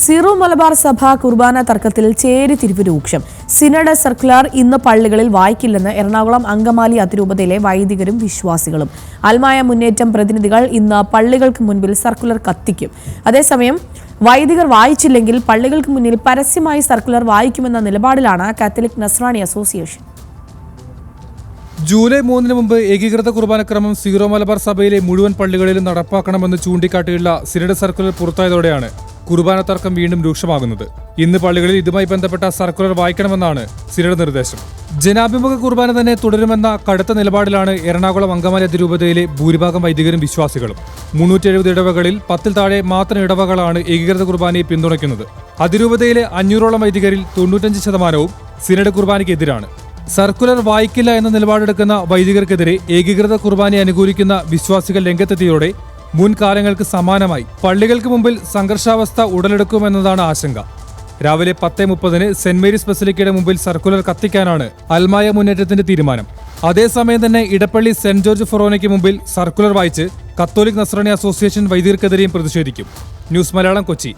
Zero Malabar സഭ കുർബാന തർക്കത്തിൽ ചേരിതിരിവ് രൂക്ഷം. സിനഡ് സർക്കുലർ ഇന്ന് പള്ളികളിൽ വായിക്കില്ലെന്ന് എറണാകുളം അങ്കമാലി അതിരൂപതയിലെ വൈദികരും വിശ്വാസികളും. അൽമായ മുന്നേറ്റം പ്രതിനിധികൾ ഇന്ന് പള്ളികൾക്ക് മുൻപിൽ സർക്കുലർ കത്തിക്കും. അതേസമയം വൈദികർ വായിച്ചില്ലെങ്കിൽ പള്ളികൾക്ക് മുന്നിൽ പരസ്യമായി സർക്കുലർ വായിക്കുമെന്ന നിലപാടിലാണ് കാത്തലിക് നസ്രാണി അസോസിയേഷൻ. ജൂലൈ 3 മുമ്പ് ഏകീകൃത കുർബാനക്രമം സീറോ മലബാർ സഭയിലെ മുഴുവൻ പള്ളികളിലും നടപ്പാക്കണമെന്ന് ചൂണ്ടിക്കാട്ടിയുള്ള സിനഡ് സർക്കുലർ പുറത്തായതോടെയാണ് കുർബാന തർക്കം വീണ്ടും രൂക്ഷമാകുന്നത്. ഇന്ന് പള്ളികളിൽ ഇതുമായി ബന്ധപ്പെട്ട സർക്കുലർ വായിക്കണമെന്നാണ് സിനഡ് നിർദ്ദേശം. ജനാഭിമുഖ കുർബാന തന്നെ തുടരുമെന്ന കടുത്ത നിലപാടിലാണ് എറണാകുളം അങ്കമാലി അതിരൂപതയിലെ ഭൂരിഭാഗം വൈദികരും വിശ്വാസികളും. 370 ഇടവകളിൽ 10 താഴെ മാത്രം ഇടവകളാണ് ഏകീകൃത കുർബാനയെ പിന്തുണയ്ക്കുന്നത്. അതിരൂപതയിലെ 500ഓളം വൈദികരിൽ 95% സിനഡ് കുർബാനയ്ക്കെതിരാണ്. സർക്കുലർ വായിക്കില്ല എന്ന നിലപാടെടുക്കുന്ന വൈദികർക്കെതിരെ ഏകീകൃത കുർബാനയെ അനുകൂലിക്കുന്ന വിശ്വാസികൾ രംഗത്തെത്തിയതോടെ മുൻകാലങ്ങൾക്ക് സമാനമായി പള്ളികൾക്ക് മുമ്പിൽ സംഘർഷാവസ്ഥ ഉടലെടുക്കുമെന്നതാണ് ആശങ്ക. രാവിലെ 10:30 സെന്റ് മേരീസ് ബസിലിക്കയുടെ മുമ്പിൽ സർക്കുലർ കത്തിക്കാനാണ് അൽമായ മുന്നേറ്റത്തിന്റെ തീരുമാനം. അതേസമയം തന്നെ ഇടപ്പള്ളി സെന്റ് ജോർജ് ഫൊറോനയ്ക്ക് മുമ്പിൽ സർക്കുലർ വായിച്ച് കത്തോലിക് നസ്രാണി അസോസിയേഷൻ വൈദികർക്കെതിരെയും പ്രതിഷേധിക്കും. ന്യൂസ് മലയാളം, കൊച്ചി.